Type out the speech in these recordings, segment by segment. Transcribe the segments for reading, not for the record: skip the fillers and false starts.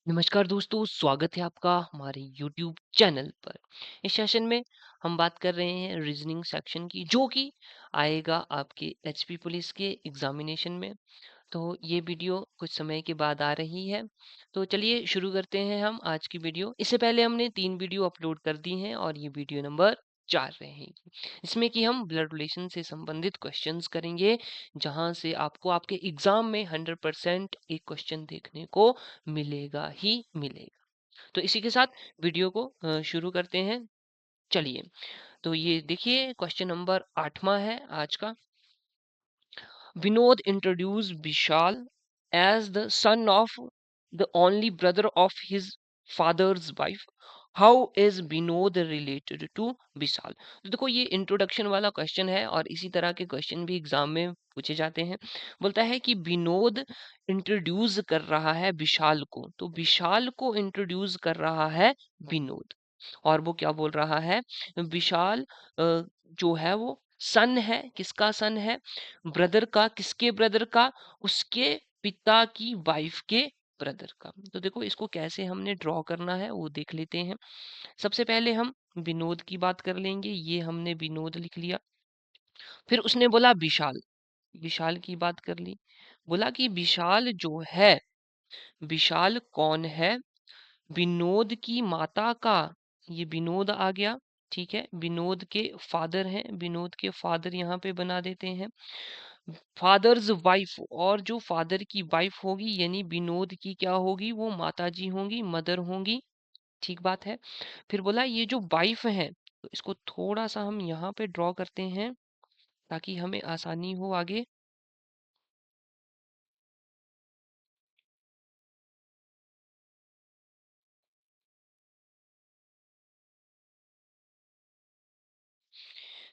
नमस्कार दोस्तों, स्वागत है आपका हमारे YouTube चैनल पर। इस सेशन में हम बात कर रहे हैं रीजनिंग सेक्शन की, जो कि आएगा आपके एचपी पुलिस के एग्जामिनेशन में। तो ये वीडियो कुछ समय के बाद आ रही है। तो चलिए शुरू करते हैं हम आज की वीडियो। इससे पहले हमने 3 वीडियो अपलोड कर दी हैं और ये वीडियो नंबर 4 रहेगी। इसमें कि हम ब्लड रिलेशन से संबंधित क्वेश्चंस करेंगे, जहां से आपको आपके एग्जाम में 100% एक क्वेश्चन देखने को मिलेगा ही मिलेगा। तो इसी के साथ वीडियो को शुरू करते हैं। चलिए, तो ये देखिए क्वेश्चन नंबर 8वां है आज का। Vinod introduced Vishal as the son of the only brother of his father's wife. How is Vinod related to Vishal? तो देखो, ये इंट्रोडक्शन वाला क्वेश्चन है और इसी तरह के क्वेश्चन भी एग्जाम में पूछे जाते हैं। बोलता है कि विनोद इंट्रोड्यूस कर रहा है विशाल को, तो विशाल को इंट्रोड्यूस कर रहा है विनोद। और वो क्या बोल रहा है? विशाल जो है वो सन है। किसका सन है? ब्रदर का। किसके ब्रदर का? उसके पिता की वाइफ के ब्रदर का। तो देखो, इसको कैसे हमने ड्रॉ करना है वो देख लेते हैं। सबसे पहले हम विनोद की बात कर लेंगे। ये हमने विनोद लिख लिया। फिर उसने बोला विशाल। विशाल की बात कर ली। बोला कि विशाल जो है, विशाल कौन है? विनोद की माता का। ये विनोद आ गया। ठीक है, विनोद के फादर हैं। विनोद के फादर यहाँ पे बना देते हैं फादर्स वाइफ। और जो फादर की वाइफ होगी यानी विनोद की क्या होगी? वो माता जी होंगी, मदर होंगी। ठीक बात है। फिर बोला ये जो वाइफ है, तो इसको थोड़ा सा हम यहाँ पे ड्रॉ करते हैं ताकि हमें आसानी हो आगे।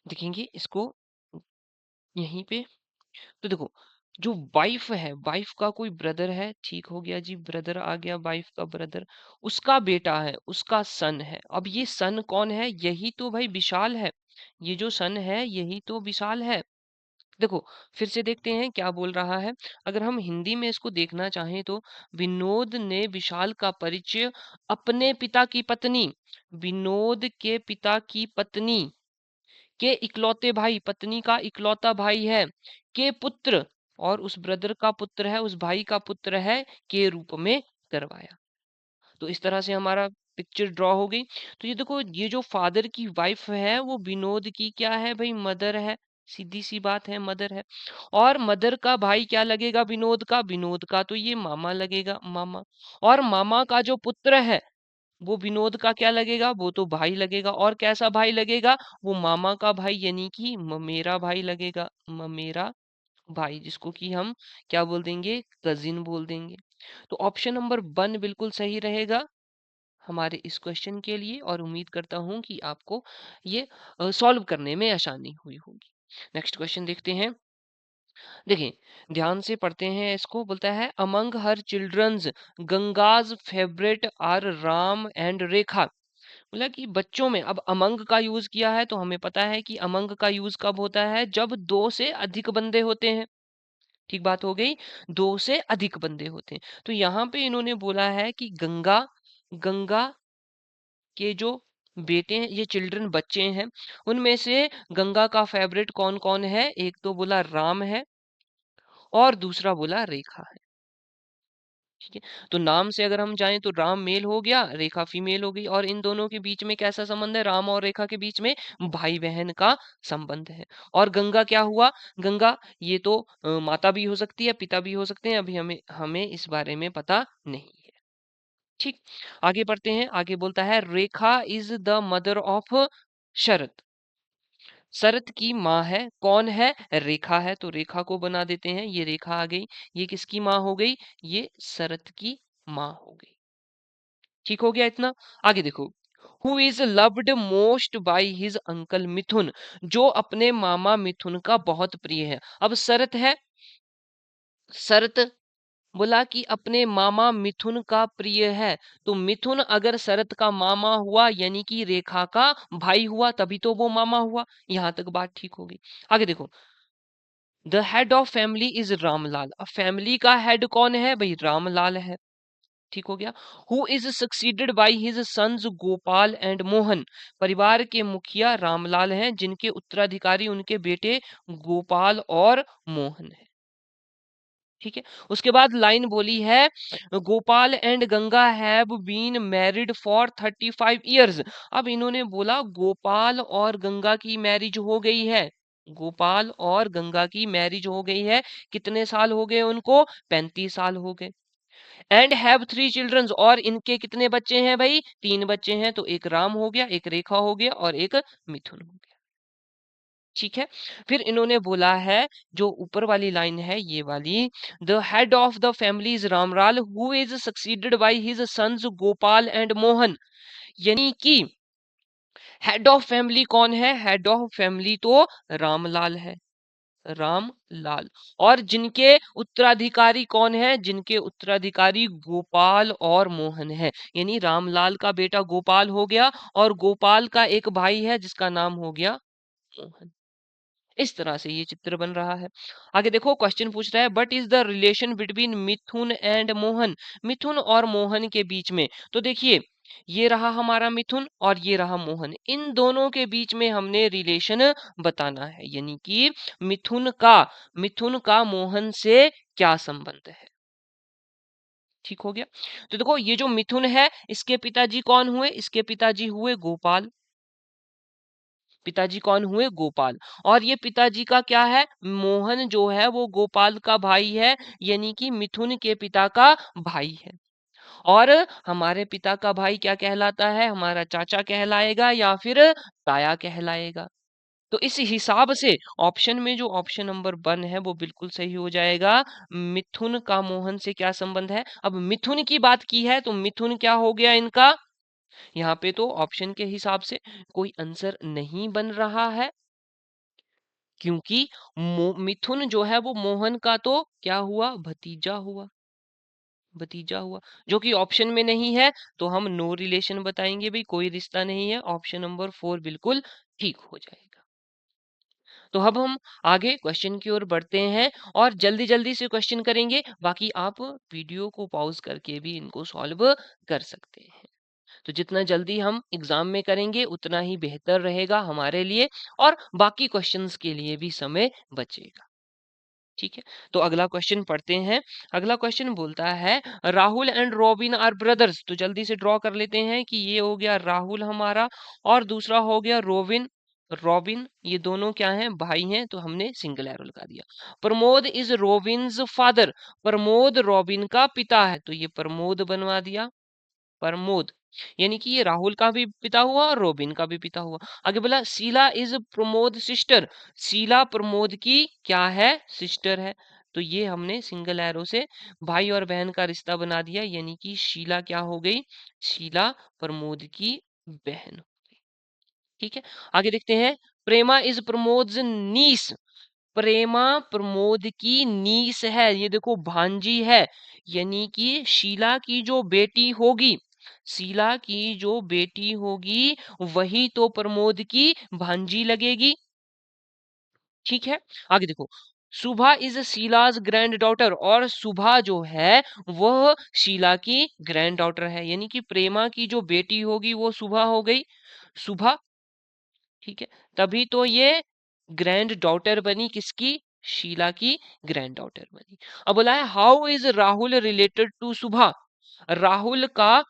देखेंगे इसको यहीं पे। तो देखो, जो वाइफ है, वाइफ का कोई ब्रदर है। ठीक हो गया जी, ब्रदर आ गया, वाइफ का ब्रदर। उसका बेटा है, उसका सन है। अब ये सन कौन है? यही तो भाई विशाल है। ये जो सन है यही तो विशाल है। देखो, फिर से देखते हैं क्या बोल रहा है। अगर हम हिंदी में इसको देखना चाहें तो विनोद ने विशाल का परिचय अपने पिता की पत्नी, विनोद के पिता की पत्नी के इकलौते भाई, पत्नी का इकलौता भाई है, के पुत्र, और उस ब्रदर का पुत्र है, उस भाई का पुत्र है, के रूप में करवाया। तो इस तरह से हमारा पिक्चर ड्रॉ हो गई। तो ये देखो, ये जो फादर की वाइफ है वो विनोद की क्या है भाई? मदर है। सीधी सी बात है, मदर है। और मदर का भाई क्या लगेगा विनोद का? विनोद का तो ये मामा लगेगा, मामा। और मामा का जो पुत्र है वो विनोद का क्या लगेगा? वो तो भाई लगेगा। और कैसा भाई लगेगा? वो मामा का भाई यानी कि ममेरा भाई लगेगा, ममेरा भाई, जिसको कि हम क्या बोल देंगे? कजिन बोल देंगे। तो ऑप्शन नंबर 1 बिल्कुल सही रहेगा हमारे इस क्वेश्चन के लिए, और उम्मीद करता हूं कि आपको ये सॉल्व करने में आसानी हुई होगी। नेक्स्ट क्वेश्चन देखते हैं। देखिए, ध्यान से पढ़ते हैं इसको। बोलता है among her childrens Ganga's favourite are Ram and Rekha. बोला कि बच्चों में, अब अमंग का यूज किया है तो हमें पता है कि अमंग का यूज कब होता है? जब दो से अधिक बंदे होते हैं। ठीक बात हो गई, दो से अधिक बंदे होते हैं। तो यहाँ पे इन्होंने बोला है कि गंगा, गंगा के जो बेटे हैं, ये चिल्ड्रन बच्चे हैं, उनमें से गंगा का फेवरेट कौन कौन है? एक तो बोला राम है और दूसरा बोला रेखा है। ठीक है, तो नाम से अगर हम जाएं तो राम मेल हो गया, रेखा फीमेल हो गई। और इन दोनों के बीच में कैसा संबंध है? राम और रेखा के बीच में भाई बहन का संबंध है। और गंगा क्या हुआ? गंगा ये तो माता भी हो सकती है, पिता भी हो सकते हैं। अभी हमें हमें इस बारे में पता नहीं है। ठीक, आगे बढ़ते हैं। आगे बोलता है रेखा इज द मदर ऑफ शरत। शरत की माँ है। कौन है? रेखा है। तो रेखा को बना देते हैं, ये रेखा आ गई। ये किसकी माँ हो गई? ये शरत की माँ हो गई। ठीक हो गया इतना? आगे देखो, who is loved most by his uncle Mithun. जो अपने मामा मिथुन का बहुत प्रिय है। अब शरत है, शरत बोला कि अपने मामा मिथुन का प्रिय है। तो मिथुन अगर शरत का मामा हुआ यानी कि रेखा का भाई हुआ, तभी तो वो मामा हुआ। यहां तक बात ठीक होगी। आगे देखो, the head of family is Ramlal. अब फैमिली का हेड कौन है भाई? रामलाल है। ठीक हो गया। Who is succeeded by his sons Gopal and Mohan, परिवार के मुखिया रामलाल हैं जिनके उत्तराधिकारी उनके बेटे गोपाल और मोहन है। ठीक है। उसके बाद लाइन बोली है, Gopal and Ganga have been married for 35 years। अब इन्होंने बोला गोपाल और गंगा की मैरिज हो गई है, गोपाल और गंगा की मैरिज हो गई है। कितने साल हो गए उनको? 35 साल हो गए। एंड हैव 3 चिल्ड्रंस, और इनके कितने बच्चे हैं भाई? 3 बच्चे हैं। तो एक राम हो गया, एक रेखा हो गया और एक मिथुन हो गया। ठीक है। फिर इन्होंने बोला है, जो ऊपर वाली लाइन है ये वाली, the head of the family is Ramlal who is succeeded by his sons Gopal and Mohan. यानी कि हेड ऑफ फैमिली कौन है? हेड ऑफ फैमिली तो रामलाल है, रामलाल। और जिनके उत्तराधिकारी कौन है? जिनके उत्तराधिकारी गोपाल और मोहन है। यानी रामलाल का बेटा गोपाल हो गया और गोपाल का एक भाई है जिसका नाम हो गया मोहन। इस तरह से ये चित्र बन रहा है। आगे देखो, क्वेश्चन पूछ रहा है, but is the relation between Mithun and Mohan, Mithun और मोहन के बीच में। तो देखिए, ये रहा हमारा मिथुन और ये रहा मोहन, इन दोनों के बीच में हमने रिलेशन बताना है। यानी कि मिथुन का मोहन से क्या संबंध है। ठीक हो गया। तो देखो, ये जो मिथुन है इसके पिताजी कौन हुए? इसके पिताजी हुए गोपाल। पिताजी कौन हुए? गोपाल। और ये पिताजी का क्या है? मोहन जो है वो गोपाल का भाई है, यानी कि मिथुन के पिता का भाई है। और हमारे पिता का भाई क्या कहलाता है? हमारा चाचा कहलाएगा या फिर ताया कहलाएगा। तो इस हिसाब से ऑप्शन में जो ऑप्शन नंबर 1 है वो बिल्कुल सही हो जाएगा। मिथुन का मोहन से क्या संबंध है? अब मिथुन की बात की है तो मिथुन क्या हो गया इनका? यहाँ पे तो ऑप्शन के हिसाब से कोई आंसर नहीं बन रहा है, क्योंकि मिथुन जो है वो मोहन का तो क्या हुआ? भतीजा हुआ, भतीजा हुआ, जो कि ऑप्शन में नहीं है। तो हम नो रिलेशन बताएंगे भाई, कोई रिश्ता नहीं है। ऑप्शन नंबर 4 बिल्कुल ठीक हो जाएगा। तो अब हम आगे क्वेश्चन की ओर बढ़ते हैं और जल्दी जल्दी से क्वेश्चन करेंगे। बाकी आप वीडियो को पॉज करके भी इनको सॉल्व कर सकते हैं। तो जितना जल्दी हम एग्जाम में करेंगे उतना ही बेहतर रहेगा हमारे लिए, और बाकी क्वेश्चंस के लिए भी समय बचेगा। ठीक है। तो अगला क्वेश्चन पढ़ते हैं। अगला क्वेश्चन बोलता है, Rahul and Robin are brothers. तो जल्दी से ड्रॉ कर लेते हैं कि ये हो गया राहुल हमारा और दूसरा हो गया रोबिन, रॉबिन। ये दोनों क्या हैं? भाई हैं। तो हमने सिंगल एरो लगा दिया। Pramod is Robbins father, Pramod robin का पिता है। तो ये प्रमोद बनवा दिया, प्रमोद। यानी कि ये राहुल का भी पिता हुआ और रोबिन का भी पिता हुआ। आगे बोला, शीला इज प्रमोद सिस्टर, शीला प्रमोद की क्या है? सिस्टर है। तो ये हमने सिंगल एरो से भाई और बहन का रिश्ता बना दिया, यानी कि शीला क्या हो गई? शीला प्रमोद की बहन। ठीक है। आगे देखते हैं, प्रेमा इज प्रमोद नीस, प्रेमा प्रमोद की नीस है। ये देखो भांजी है, यानी कि शीला की जो बेटी होगी, शीला की जो बेटी होगी वही तो प्रमोद की भांजी लगेगी। ठीक है। आगे देखो, सुभा इज शीलाज ग्रैंड डॉटर, और सुभा जो है वह शीला की ग्रैंड डॉटर है, यानी कि प्रेमा की जो बेटी होगी वो सुभा हो गई, सुभा। ठीक है। तभी तो ये ग्रैंड डॉटर बनी, किसकी? शीला की ग्रैंड डॉटर बनी। अब बोला है, how is Rahul related to Subha, Rahul का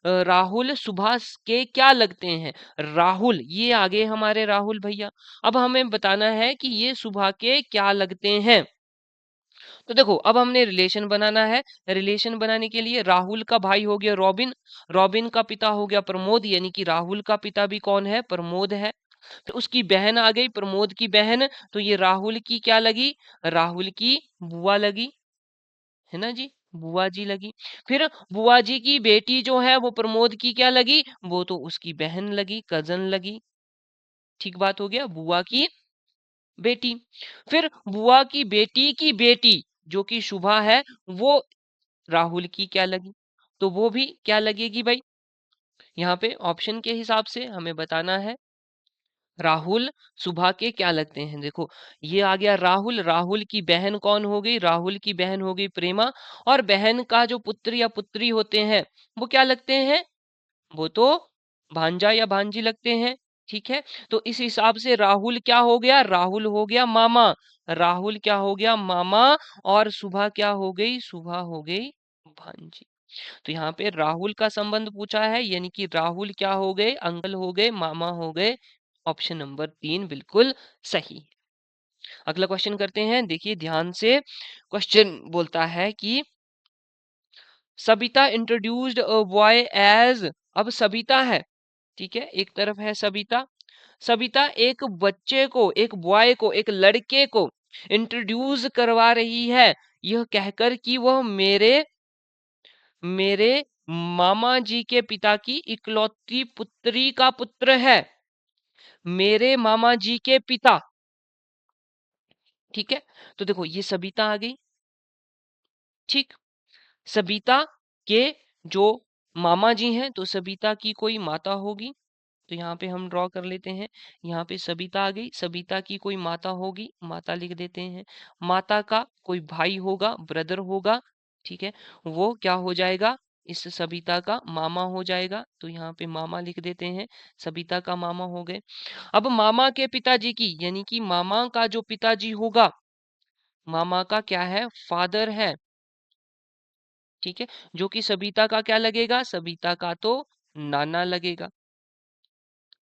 राहुल सुभा के क्या लगते हैं? राहुल, ये आगे हमारे राहुल भैया। अब हमें बताना है कि ये सुभा के क्या लगते हैं। तो देखो, अब हमने रिलेशन बनाना है। रिलेशन बनाने के लिए राहुल का भाई हो गया रॉबिन, रॉबिन का पिता हो गया प्रमोद, यानी कि राहुल का पिता भी कौन है? प्रमोद है। तो उसकी बहन आ गई, प्रमोद की बहन। तो ये राहुल की क्या लगी? राहुल की बुआ लगी, है ना जी, बुआ जी लगी। फिर बुआ जी की बेटी जो है वो प्रमोद की क्या लगी? वो तो उसकी बहन लगी, कजन लगी। ठीक बात हो गया, बुआ की बेटी। फिर बुआ की बेटी जो कि शुभा है, वो राहुल की क्या लगी? तो वो भी क्या लगेगी भाई? यहाँ पे ऑप्शन के हिसाब से हमें बताना है। राहुल सुभा के क्या लगते हैं? देखो, ये आ गया राहुल। राहुल की बहन कौन हो गई? राहुल की बहन हो गई प्रेमा। और बहन का जो पुत्र या पुत्री होते हैं वो क्या लगते हैं? वो तो भांजा या भांजी लगते हैं। ठीक है, तो इस हिसाब से राहुल क्या हो गया? राहुल हो गया मामा। राहुल क्या हो गया? मामा। और सुभा क्या हो गई? सुभा हो गई भांजी। तो यहाँ पे राहुल का संबंध पूछा है, यानी कि राहुल क्या हो गए? अंकल हो गए, मामा हो गए। ऑप्शन नंबर 3 बिल्कुल सही। अगला क्वेश्चन करते हैं, देखिए ध्यान से। क्वेश्चन बोलता है कि Sabita introduced a boy as. अब सबिता है, ठीक है, एक तरफ है सबिता। सबिता एक बच्चे को, एक बॉय को, एक लड़के को इंट्रोड्यूस करवा रही है, यह कहकर कि वह मेरे मेरे मामा जी के पिता की इकलौती पुत्री का पुत्र है। मेरे मामा जी के पिता। ठीक है, तो देखो ये सबिता आ गई। ठीक, सबिता के जो मामा जी हैं, तो सबिता की कोई माता होगी, तो यहाँ पे हम ड्रॉ कर लेते हैं। यहाँ पे सबिता आ गई, सबिता की कोई माता होगी, माता लिख देते हैं। माता का कोई भाई होगा, ब्रदर होगा। ठीक है, वो क्या हो जाएगा? इस सबिता का मामा हो जाएगा, तो यहाँ पे मामा लिख देते हैं। सबिता का मामा हो गए। अब मामा के पिताजी की, यानी कि मामा का जो पिताजी होगा, मामा का क्या है? फादर है। ठीक है, जो कि सबिता का क्या लगेगा? सबिता का तो नाना लगेगा।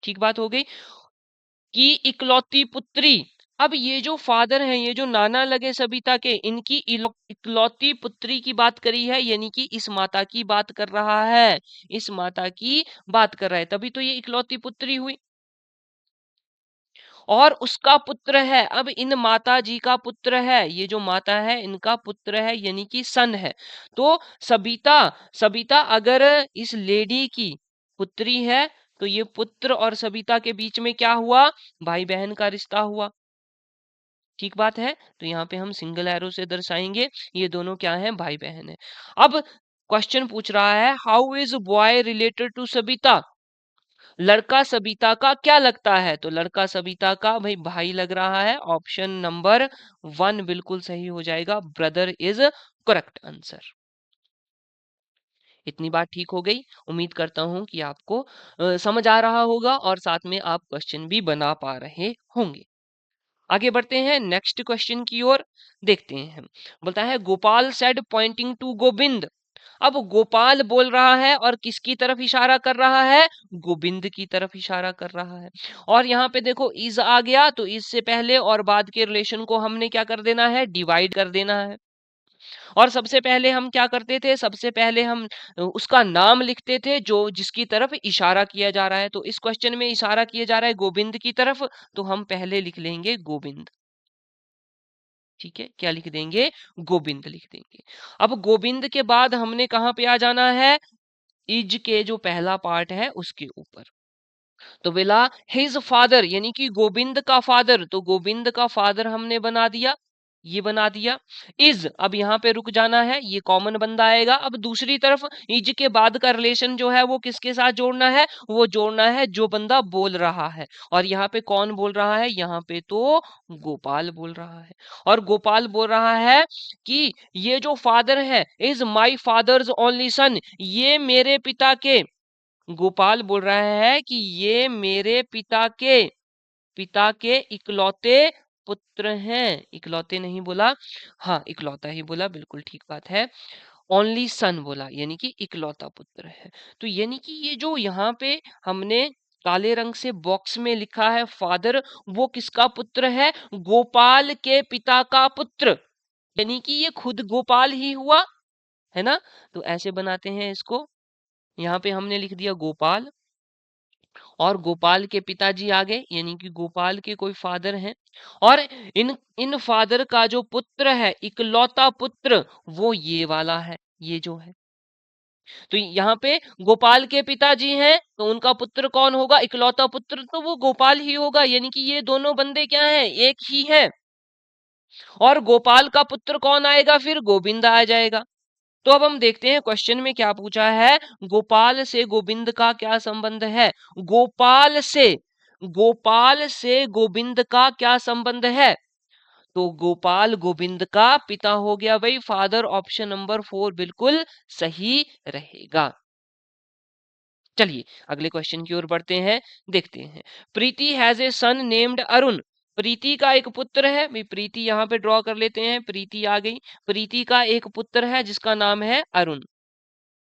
ठीक बात हो गई। की इकलौती पुत्री। अब ये जो फादर हैं, ये जो नाना लगे सबिता के, इनकी इकलौती पुत्री की बात करी है, यानी कि इस माता की बात कर रहा है। इस माता की बात कर रहा है, तभी तो ये इकलौती पुत्री हुई। और उसका पुत्र है, अब इन माता जी का पुत्र है, ये जो माता है इनका पुत्र है, यानी कि सन है। तो सबिता, सबिता अगर इस लेडी की पुत्री है, तो ये पुत्र और सबिता के बीच में क्या हुआ? भाई बहन का रिश्ता हुआ। ठीक बात है, तो यहाँ पे हम सिंगल एरो से दर्शाएंगे, ये दोनों क्या है? भाई बहन है। अब क्वेश्चन पूछ रहा है, how is boy related to Sabita? लड़का सबिता का क्या लगता है? तो लड़का सबिता का भाई भाई लग रहा है। ऑप्शन नंबर 1 बिल्कुल सही हो जाएगा, ब्रदर इज करेक्ट आंसर। इतनी बात ठीक हो गई। उम्मीद करता हूं कि आपको समझ आ रहा होगा और साथ में आप क्वेश्चन भी बना पा रहे होंगे। आगे बढ़ते हैं नेक्स्ट क्वेश्चन की ओर, देखते हैं। बोलता है, Gopal said pointing to Govind. अब गोपाल बोल रहा है और किसकी तरफ इशारा कर रहा है? गोविंद की तरफ इशारा कर रहा है। और यहाँ पे देखो इज आ गया, तो इज से पहले और बाद के रिलेशन को हमने क्या कर देना है? डिवाइड कर देना है। और सबसे पहले हम क्या करते थे? सबसे पहले हम उसका नाम लिखते थे जो जिसकी तरफ इशारा किया जा रहा है। तो इस क्वेश्चन में इशारा किया जा रहा है गोविंद की तरफ, तो हम पहले लिख लेंगे गोविंद। ठीक है, क्या लिख देंगे? गोविंद लिख देंगे। अब गोविंद के बाद हमने कहाँ पे आ जाना है? इज के जो पहला पार्ट है उसके ऊपर। तो बोला हिज फादर, यानी कि गोविंद का फादर, तो गोविंद का फादर हमने बना दिया, ये बना दिया। इज, अब यहाँ पे रुक जाना है, ये कॉमन बंदा आएगा। अब दूसरी तरफ इज के बाद का रिलेशन जो है वो किसके साथ जोड़ना है? वो जोड़ना है जो बंदा बोल रहा है। और यहाँ पे कौन बोल रहा है? यहाँ पे तो गोपाल बोल रहा है। और गोपाल बोल रहा है कि ये जो फादर है, is my fathers only son, ये मेरे पिता के, गोपाल बोल रहा है कि ये मेरे पिता के इकलौते पुत्र हैं। इकलौते नहीं बोला, हाँ इकलौता ही बोला, बिल्कुल ठीक बात है। ओनली सन बोला, यानी कि इकलौता पुत्र है। तो यानी कि ये जो यहाँ पे हमने काले रंग से बॉक्स में लिखा है फादर, वो किसका पुत्र है? गोपाल के पिता का पुत्र, यानी कि ये खुद गोपाल ही हुआ, है ना? तो ऐसे बनाते हैं इसको। यहाँ पे हमने लिख दिया गोपाल, और गोपाल के पिताजी आ गए, यानी कि गोपाल के कोई फादर हैं। और इन इन फादर का जो पुत्र है, इकलौता पुत्र, वो ये वाला है, ये जो है। तो यहाँ पे गोपाल के पिताजी हैं, तो उनका पुत्र कौन होगा? इकलौता पुत्र तो वो गोपाल ही होगा, यानी कि ये दोनों बंदे क्या हैं? एक ही है। और गोपाल का पुत्र कौन आएगा फिर? गोविंद आ जाएगा। तो अब हम देखते हैं क्वेश्चन में क्या पूछा है। गोपाल से गोविंद का क्या संबंध है? गोपाल से गोपाल से गोविंद का क्या संबंध है? तो गोपाल गोविंद का पिता हो गया भाई, फादर। ऑप्शन नंबर 4 बिल्कुल सही रहेगा। चलिए अगले क्वेश्चन की ओर बढ़ते हैं, देखते हैं। Preeti has a son named Arun. Preeti का एक पुत्र है भाई, प्रीति यहां पे ड्रॉ कर लेते हैं, प्रीति आ गई। प्रीति का एक पुत्र है जिसका नाम है अरुण,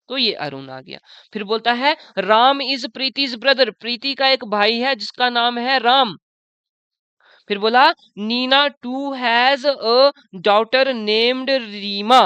तो ये अरुण आ गया। फिर बोलता है राम इज प्रीतिज ब्रदर। प्रीति का एक भाई है जिसका नाम है राम। फिर बोला Nina too has a daughter named Rima.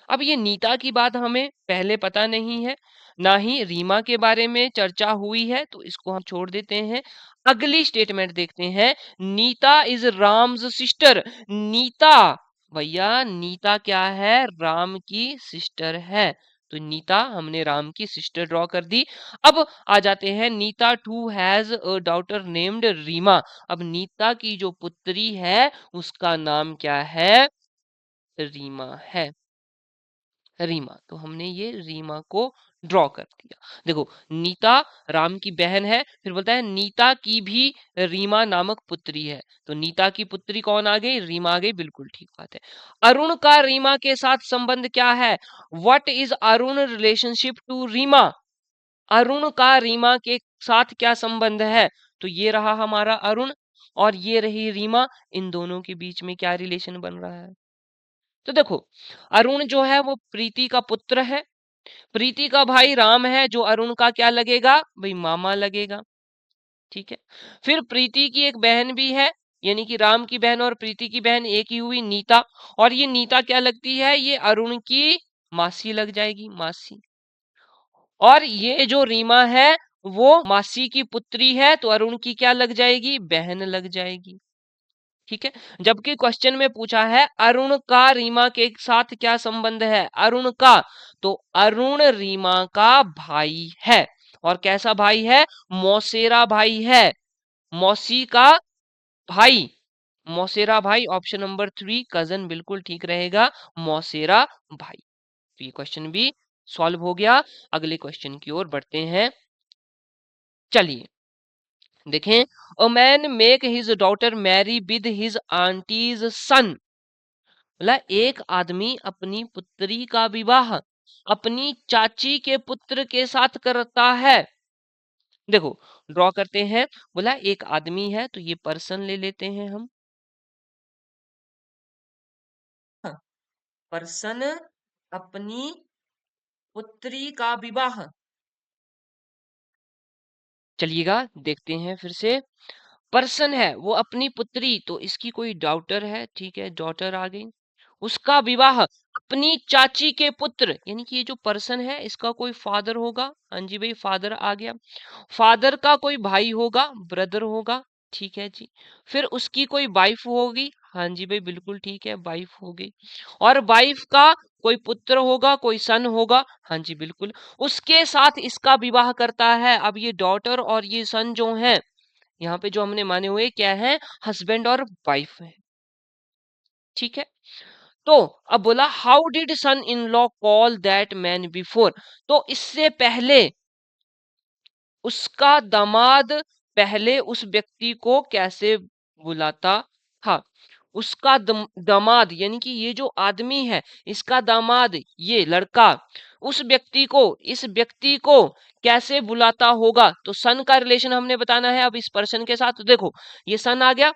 अब ये नीता की बात हमें पहले पता नहीं है, ना ही रीमा के बारे में चर्चा हुई है, तो इसको हम छोड़ देते हैं। अगली स्टेटमेंट देखते हैं, नीता इज राम्स सिस्टर। नीता, भैया नीता क्या है? राम की सिस्टर है, तो नीता हमने राम की सिस्टर ड्रॉ कर दी। अब आ जाते हैं, Nita too has a daughter named Rima. अब नीता की जो पुत्री है उसका नाम क्या है? रीमा है। रीमा, तो हमने ये रीमा को ड्रॉ कर दिया। देखो नीता राम की बहन है, फिर बोलता है नीता की भी रीमा नामक पुत्री है, तो नीता की पुत्री कौन आ गई? रीमा आ गई, बिल्कुल ठीक बात है। अरुण का रीमा के साथ संबंध क्या है? What is Arun relationship to Rima? Arun का रीमा के साथ क्या संबंध है? तो ये रहा हमारा अरुण और ये रही रीमा, इन दोनों के बीच में क्या रिलेशन बन रहा है? तो देखो अरुण जो है वो प्रीति का पुत्र है, प्रीति का भाई राम है जो अरुण का क्या लगेगा भाई? मामा लगेगा, ठीक है। फिर प्रीति की एक बहन भी है, यानी कि राम की बहन और प्रीति की बहन एक ही हुई, नीता। और ये नीता क्या लगती है? ये अरुण की मासी लग जाएगी, मासी। और ये जो रीमा है वो मासी की पुत्री है, तो अरुण की क्या लग जाएगी? बहन लग जाएगी, ठीक है। जबकि क्वेश्चन में पूछा है अरुण का रीमा के साथ क्या संबंध है? अरुण का, तो अरुण रीमा का भाई है। और कैसा भाई है? मौसेरा भाई है, मौसी का भाई, मौसेरा भाई। ऑप्शन नंबर 3 कजन बिल्कुल ठीक रहेगा, मौसेरा भाई। तो ये क्वेश्चन भी सॉल्व हो गया। अगले क्वेश्चन की ओर बढ़ते हैं, चलिए देखें। A man make his daughter marry with his aunt's son. बोला एक आदमी अपनी पुत्री का विवाह अपनी चाची के पुत्र के साथ करता है। देखो ड्रॉ करते हैं, बोला एक आदमी है, तो ये पर्सन ले लेते हैं हम। पर्सन अपनी पुत्री का विवाह, चलिएगा देखते हैं फिर से। पर्सन है वो अपनी पुत्री, तो इसकी कोई डॉटर है, ठीक है, डॉटर आ गई। उसका विवाह अपनी चाची के पुत्र, यानी कि ये जो पर्सन है इसका कोई फादर होगा, हाँ जी भाई फादर आ गया। फादर का कोई भाई होगा, ब्रदर होगा, ठीक है जी। फिर उसकी कोई वाइफ होगी, हाँ जी भाई बिल्कुल ठीक है, वाइफ हो गई। और वाइफ का कोई पुत्र होगा, कोई सन होगा, हाँ जी बिल्कुल। उसके साथ इसका विवाह करता है। अब ये डॉटर और ये सन जो है, यहाँ पे जो हमने माने हुए क्या है? हस्बैंड और वाइफ है, ठीक है। तो अब बोला how did son in law call that man before. तो इससे पहले उसका दामाद पहले उस व्यक्ति को कैसे बुलाता? हाँ, उसका दामाद यानी कि ये जो आदमी है इसका दामाद, ये लड़का उस व्यक्ति को, इस व्यक्ति को कैसे बुलाता होगा? तो सन का रिलेशन हमने बताना है अब इस पर्सन के साथ। तो देखो ये सन आ गया,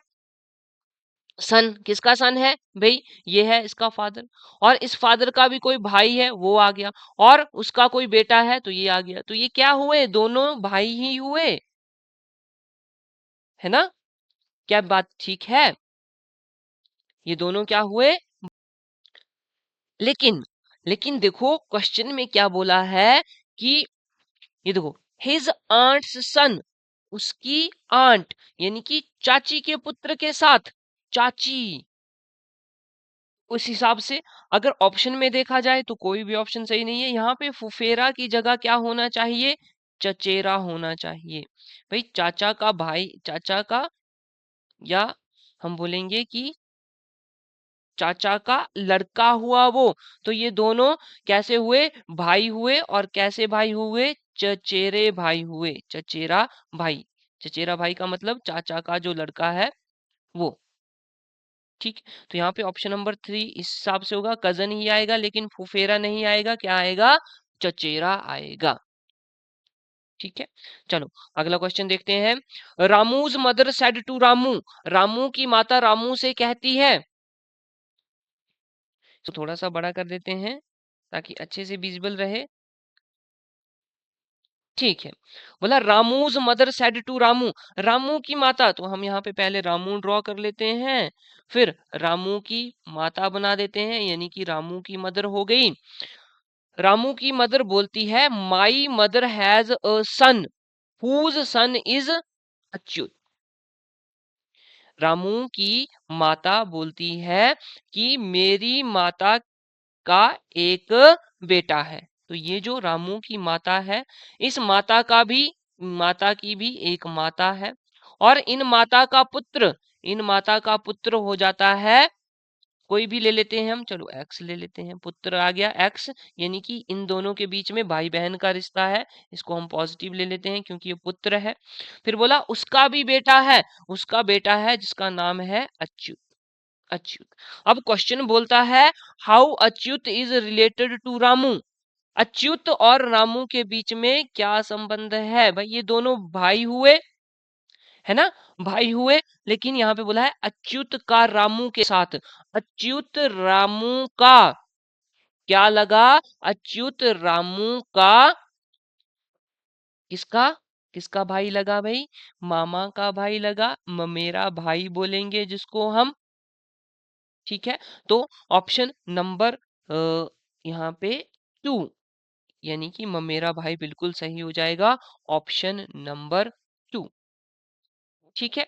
सन किसका सन है भाई? ये है इसका फादर। और इस फादर का भी कोई भाई है, वो आ गया। और उसका कोई बेटा है, तो ये आ गया। तो ये क्या हुए? दोनों भाई ही हुए, है ना? क्या बात ठीक है? ये दोनों क्या हुए? लेकिन लेकिन देखो क्वेश्चन में क्या बोला है कि ये देखो हिज आंट्स सन, उसकी आंट यानी कि चाची के पुत्र के साथ, चाची। उस हिसाब से अगर ऑप्शन में देखा जाए तो कोई भी ऑप्शन सही नहीं है। यहाँ पे फुफेरा की जगह क्या होना चाहिए? चचेरा होना चाहिए। भाई चाचा का भाई, चाचा का, या हम बोलेंगे कि चाचा का लड़का हुआ वो। तो ये दोनों कैसे हुए? भाई हुए। और कैसे भाई हुए? चचेरे भाई हुए, चचेरा भाई। चचेरा भाई का मतलब चाचा का जो लड़का है वो। ठीक, तो यहाँ पे ऑप्शन नंबर 3 इस हिसाब से होगा, कजन ही आएगा लेकिन फुफेरा नहीं आएगा, क्या आएगा, चचेरा आएगा। ठीक है, चलो अगला क्वेश्चन देखते हैं। Ramu's mother said to Ramu, Ramu की माता रामू से कहती है, तो थोड़ा सा बड़ा कर देते हैं ताकि अच्छे से विजिबल रहे। ठीक है, बोला Ramu's mother said to Ramu, Ramu की माता, तो हम यहाँ पे पहले रामू ड्रॉ कर लेते हैं, फिर रामू की माता बना देते हैं, यानी कि रामू की मदर हो गई। रामू की मदर बोलती है, my mother has a son whose son is Achyut. Ramu की माता बोलती है कि मेरी माता का एक बेटा है। तो ये जो रामू की माता है, इस माता की भी एक माता है, और इन माता का पुत्र हो जाता है, कोई भी ले लेते हैं हम, चलो एक्स ले लेते हैं, पुत्र आ गया एक्स, यानी कि इन दोनों के बीच में भाई बहन का रिश्ता है, इसको हम पॉजिटिव ले लेते हैं क्योंकि ये पुत्र है। फिर बोला उसका भी बेटा है, उसका बेटा है जिसका नाम है अच्युत। अच्युत। अब क्वेश्चन बोलता है, how Achyut is related to Ramu, Achyut और रामू के बीच में क्या संबंध है। भाई ये दोनों भाई हुए, है ना, भाई हुए, लेकिन यहाँ पे बोला है अच्युत का रामू के साथ, अच्युत रामू का क्या लगा, अच्युत रामू का किसका, किसका भाई लगा भाई, मामा का भाई लगा, ममेरा भाई बोलेंगे जिसको हम। ठीक है, तो ऑप्शन नंबर यहाँ पे 2, यानी कि ममेरा भाई बिल्कुल सही हो जाएगा, ऑप्शन नंबर 2। ठीक है,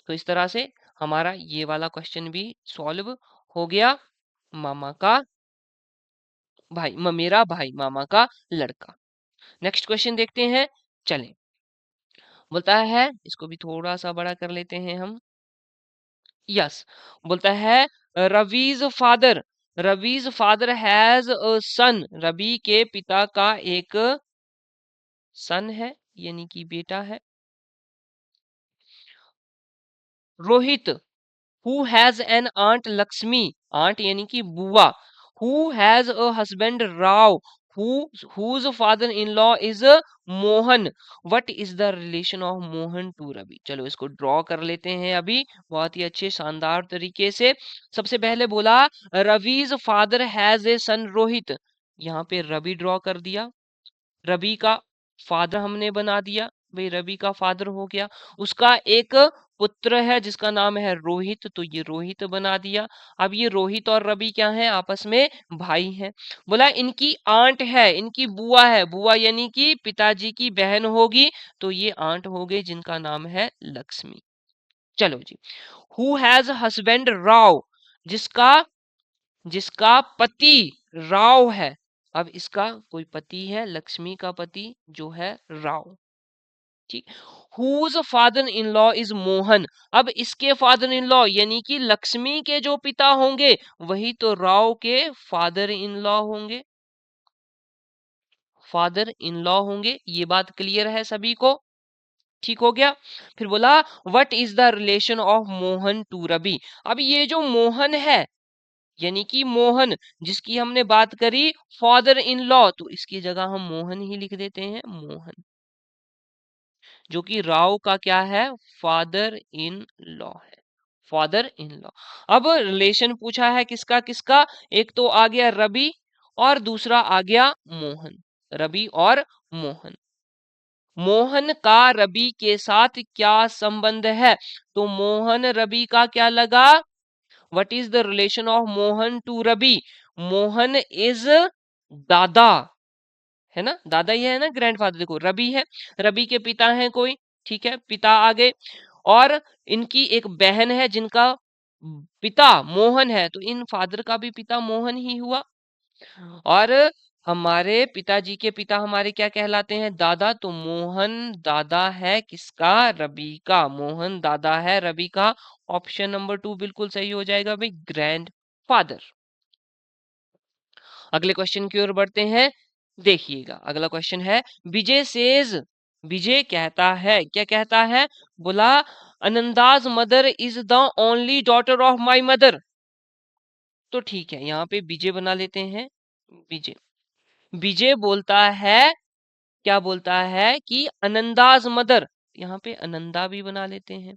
तो इस तरह से हमारा ये वाला क्वेश्चन भी सॉल्व हो गया। मामा का भाई, ममेरा भाई मामा का लड़का। नेक्स्ट क्वेश्चन देखते हैं, चलें। बोलता है, इसको भी थोड़ा सा बड़ा कर लेते हैं हम। यस, बोलता है रवीज फादर हैज अ सन, रवि के पिता का एक सन है, यानी कि बेटा है। Rohit who has an aunt Lakshmi, aunt यानी कि बुआ, who has a husband Rao, whose father in law is Mohan, what is the relation of Mohan to Ravi. चलो इसको ड्रॉ कर लेते हैं अभी बहुत ही अच्छे शानदार तरीके से। सबसे पहले बोला रविज फादर हैज ए सन रोहित, यहाँ पे रवि ड्रॉ कर दिया, रवि का फादर हमने बना दिया, भाई रवि का फादर हो गया, उसका एक पुत्र है जिसका नाम है रोहित, तो ये रोहित बना दिया। अब ये रोहित और रवि क्या है, आपस में भाई हैं। बोला इनकी आंट है, इनकी बुआ है, बुआ यानी कि पिताजी की बहन होगी, तो ये आंट हो गई जिनका नाम है लक्ष्मी। चलो जी, हु हैज हस्बैंड राव, जिसका जिसका पति राव है। अब इसका कोई पति है, लक्ष्मी का पति जो है राव। ठीक, whose father in law is Mohan, अब इसके फादर इन लॉ यानी कि लक्ष्मी के जो पिता होंगे वही तो राव के फादर इन लॉ होंगे, फादर इन लॉ होंगे, ये बात क्लियर है सभी को। ठीक हो गया। फिर बोला what is the relation of Mohan to Ravi, अब ये जो मोहन है, यानी कि मोहन जिसकी हमने बात करी फादर इन लॉ, तो इसकी जगह हम मोहन ही लिख देते हैं, मोहन जो कि राव का क्या है, फादर इन लॉ है, फादर इन लॉ। अब रिलेशन पूछा है किसका किसका, एक तो आ गया रवि और दूसरा आ गया मोहन, रवि और मोहन। मोहन का रवि के साथ क्या संबंध है, तो मोहन रवि का क्या लगा, what is the relation of Mohan to Ravi, Mohan is dada, है ना, दादा ही है ना, ग्रैंडफादर। देखो रवि है, रवि के पिता हैं कोई, ठीक है, पिता आ गए, और इनकी एक बहन है जिनका पिता मोहन है, तो इन फादर का भी पिता मोहन ही हुआ। और हमारे पिताजी के पिता हमारे क्या कहलाते हैं, दादा, तो मोहन दादा है किसका, रवि का, मोहन दादा है रवि का। ऑप्शन नंबर 2 बिल्कुल सही हो जाएगा भाई, ग्रैंड फादर। अगले क्वेश्चन की ओर बढ़ते हैं, देखिएगा अगला क्वेश्चन है, विजय सेज विजय कहता है, क्या कहता है? बोला Ananda's mother is the only daughter of my mother. तो ठीक है, यहाँ पे विजय बना लेते हैं। विजय विजय बोलता है, क्या बोलता है कि अनंदाज मदर, यहाँ पे अनंदा भी बना लेते हैं।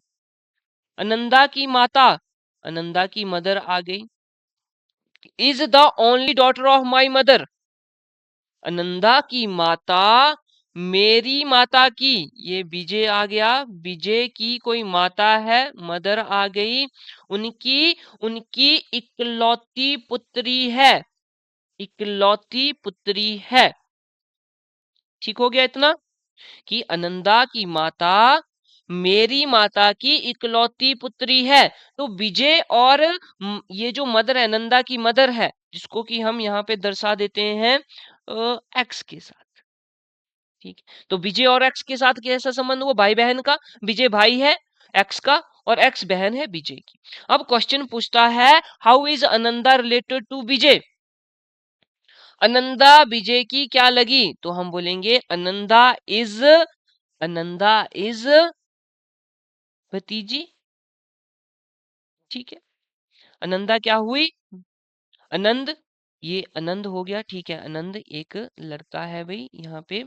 अनंदा की माता, अनंदा की मदर आ गई, is the only daughter of my mother, Ananda की माता मेरी माता की, ये विजय आ गया, विजय की कोई माता है, मदर आ गई, उनकी उनकी इकलौती पुत्री है, इकलौती पुत्री है। ठीक हो गया इतना कि अनंदा की माता मेरी माता की इकलौती पुत्री है। तो विजय और ये जो मदर है, नंदा की मदर है, जिसको कि हम यहाँ पे दर्शा देते हैं एक्स के साथ। ठीक है, तो विजय और एक्स के साथ कैसा संबंध हुआ? भाई बहन का। विजय भाई है एक्स का और एक्स बहन है विजय की। अब क्वेश्चन पूछता है how is Ananda related to Vijay? Ananda Vijay की क्या लगी? तो हम बोलेंगे अनंदा इज भतीजी। ठीक है, अनंदा क्या हुई? आनंद, ये आनंद हो गया। ठीक है, आनंद एक लड़का है भाई। यहाँ पे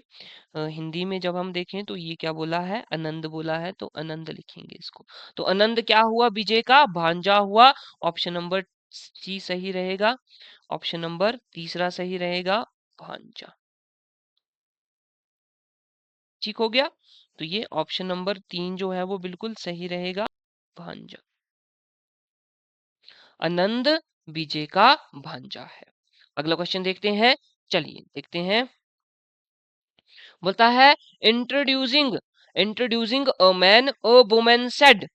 हिंदी में जब हम देखें तो ये क्या बोला है? आनंद बोला है, तो आनंद लिखेंगे इसको। तो आनंद क्या हुआ? विजय का भांजा हुआ। ऑप्शन नंबर सी सही रहेगा, ऑप्शन नंबर तीसरा सही रहेगा, भांजा। ठीक हो गया, तो ये ऑप्शन नंबर 3 जो है वो बिल्कुल सही रहेगा, भांजा। आनंद विजय का भांजा है। अगला क्वेश्चन देखते हैं, चलिए देखते हैं। बोलता है introducing introducing a man a women said.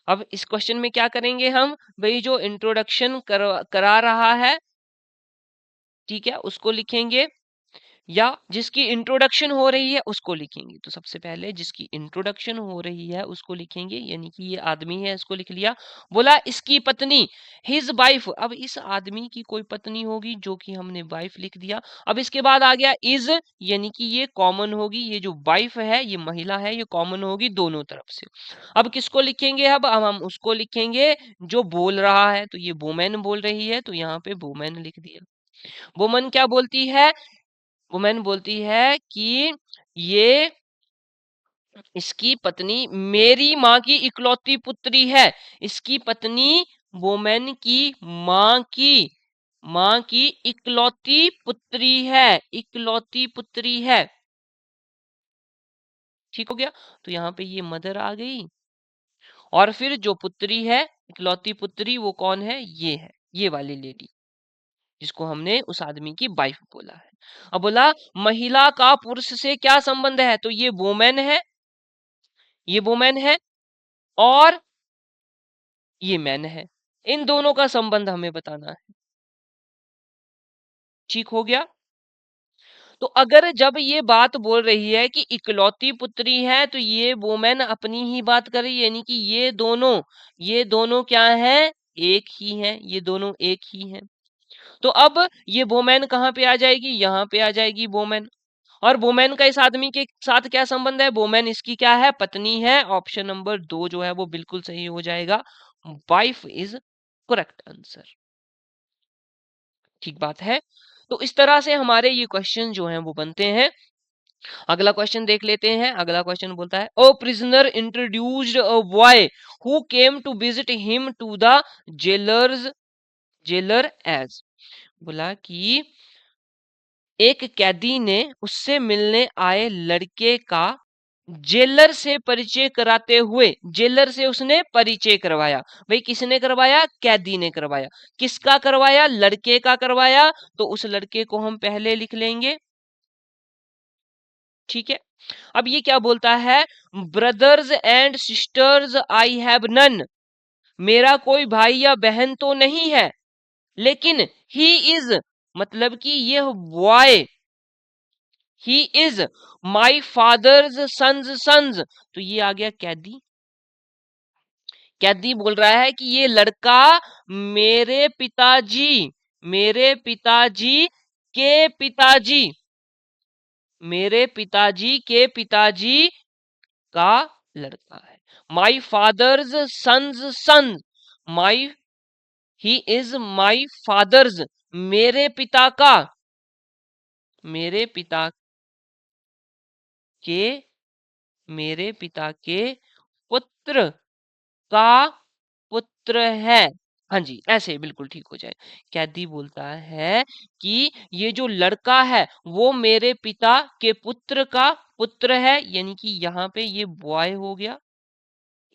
अब इस क्वेश्चन में क्या करेंगे हम भाई? जो इंट्रोडक्शन करा रहा है, ठीक है, उसको लिखेंगे, या जिसकी इंट्रोडक्शन हो रही है उसको लिखेंगे। तो सबसे पहले जिसकी इंट्रोडक्शन हो रही है उसको लिखेंगे, यानी कि ये आदमी है, इसको लिख लिया। बोला इसकी पत्नी, हिज वाइफ। अब इस आदमी की कोई पत्नी होगी जो कि हमने वाइफ लिख दिया। अब इसके बाद आ गया इज, यानी कि ये कॉमन होगी, ये जो वाइफ है, ये महिला है, ये कॉमन होगी दोनों तरफ से। अब किसको लिखेंगे? अब हम उसको लिखेंगे जो बोल रहा है। तो ये वुमेन बोल रही है, तो यहाँ पे वुमेन लिख दिया। वुमन क्या बोलती है? वुमेन बोलती है कि ये इसकी पत्नी मेरी माँ की इकलौती पुत्री है। इसकी पत्नी वुमेन की माँ की इकलौती पुत्री है, इकलौती पुत्री है। ठीक हो गया, तो यहाँ पे ये मदर आ गई, और फिर जो पुत्री है, इकलौती पुत्री, वो कौन है? ये है, ये वाली लेडी, जिसको हमने उस आदमी की वाइफ बोला है। अब बोला महिला का पुरुष से क्या संबंध है? तो ये वुमेन है, ये वुमेन है, और ये मैन है। इन दोनों का संबंध हमें बताना है। ठीक हो गया, तो अगर जब ये बात बोल रही है कि इकलौती पुत्री है, तो ये वुमेन अपनी ही बात कर रही है, यानी कि ये दोनों क्या हैं? एक ही हैं, ये दोनों एक ही हैं। तो अब ये वुमेन कहाँ पे आ जाएगी? यहाँ पे आ जाएगी वुमेन। और वुमेन का इस आदमी के साथ क्या संबंध है? वुमेन इसकी क्या है? पत्नी है। ऑप्शन नंबर 2 जो है वो बिल्कुल सही हो जाएगा, वाइफ इज करेक्ट आंसर। ठीक बात है, तो इस तरह से हमारे ये क्वेश्चन जो हैं वो बनते हैं। अगला क्वेश्चन देख लेते हैं। अगला क्वेश्चन बोलता है a prisoner introduced a boy who came to visit him to the jailer as. बोला कि एक कैदी ने उससे मिलने आए लड़के का जेलर से परिचय कराते हुए, जेलर से उसने परिचय करवाया। भाई किसने करवाया? कैदी ने करवाया। किसका करवाया? लड़के का करवाया। तो उस लड़के को हम पहले लिख लेंगे। ठीक है, अब ये क्या बोलता है? Brothers and sisters I have none. मेरा कोई भाई या बहन तो नहीं है, लेकिन ही इज, मतलब कि यह boy, he is my father's sons. तो ये आ गया कैदी। कैदी बोल रहा है कि ये लड़का मेरे पिताजी के पिताजी मेरे पिताजी के पिताजी का लड़का है। My father's sons son, my he is my father's, मेरे पिता का, मेरे पिता के, मेरे पिता के पुत्र का पुत्र है। हाँ जी, ऐसे बिल्कुल ठीक हो जाए। कैदी बोलता है कि ये जो लड़का है वो मेरे पिता के पुत्र का पुत्र है, यानी कि यहाँ पे ये बॉय हो गया,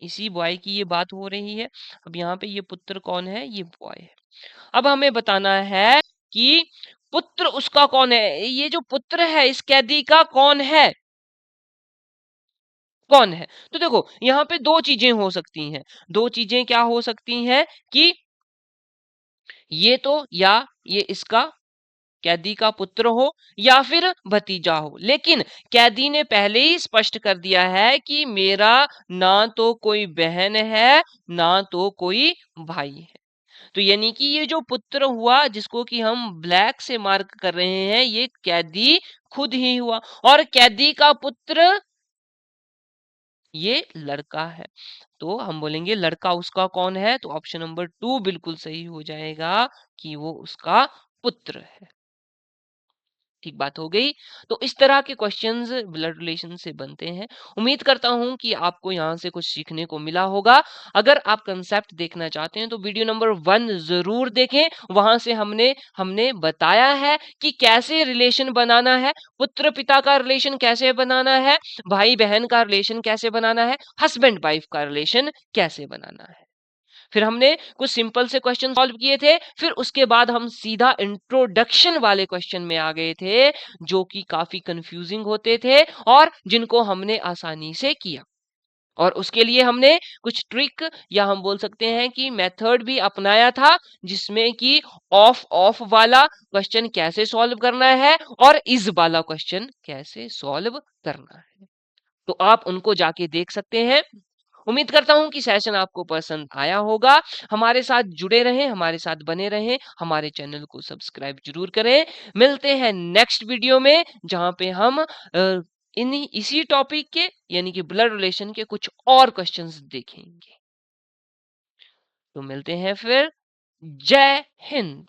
इसी बॉय की ये बात हो रही है। अब यहाँ पे ये पुत्र कौन है, ये बॉय है। अब हमें बताना है कि पुत्र उसका कौन है, ये जो पुत्र है इस कैदी का कौन है, कौन है। तो देखो यहाँ पे दो चीजें हो सकती हैं, दो चीजें क्या हो सकती हैं कि ये तो या ये इसका कैदी का पुत्र हो या फिर भतीजा हो, लेकिन कैदी ने पहले ही स्पष्ट कर दिया है कि मेरा ना तो कोई बहन है ना तो कोई भाई है। तो यानी कि ये जो पुत्र हुआ जिसको कि हम ब्लैक से मार्क कर रहे हैं, ये कैदी खुद ही हुआ, और कैदी का पुत्र ये लड़का है। तो हम बोलेंगे लड़का उसका कौन है, तो ऑप्शन नंबर 2 बिल्कुल सही हो जाएगा कि वो उसका पुत्र है। ठीक बात हो गई। तो इस तरह के क्वेश्चंस ब्लड रिलेशन से बनते हैं। उम्मीद करता हूं कि आपको यहाँ से कुछ सीखने को मिला होगा। अगर आप कंसेप्ट देखना चाहते हैं तो वीडियो नंबर 1 जरूर देखें। वहां से हमने हमने बताया है कि कैसे रिलेशन बनाना है, पुत्र पिता का रिलेशन कैसे बनाना है, भाई बहन का रिलेशन कैसे बनाना है, हस्बैंड वाइफ का रिलेशन कैसे बनाना है। फिर हमने कुछ सिंपल से क्वेश्चन सॉल्व किए थे, फिर उसके बाद हम सीधा इंट्रोडक्शन वाले क्वेश्चन में आ गए थे जो कि काफी कंफ्यूजिंग होते थे और जिनको हमने आसानी से किया। और उसके लिए हमने कुछ ट्रिक या हम बोल सकते हैं कि मेथड भी अपनाया था, जिसमें कि ऑफ ऑफ वाला क्वेश्चन कैसे सॉल्व करना है और इज वाला क्वेश्चन कैसे सॉल्व करना है। तो आप उनको जाके देख सकते हैं। उम्मीद करता हूं कि सेशन आपको पसंद आया होगा। हमारे साथ जुड़े रहें, हमारे साथ बने रहें, हमारे चैनल को सब्सक्राइब जरूर करें। मिलते हैं नेक्स्ट वीडियो में जहां पे हम इन्हीं इसी टॉपिक के यानी कि ब्लड रिलेशन के कुछ और क्वेश्चंस देखेंगे। तो मिलते हैं फिर। जय हिंद।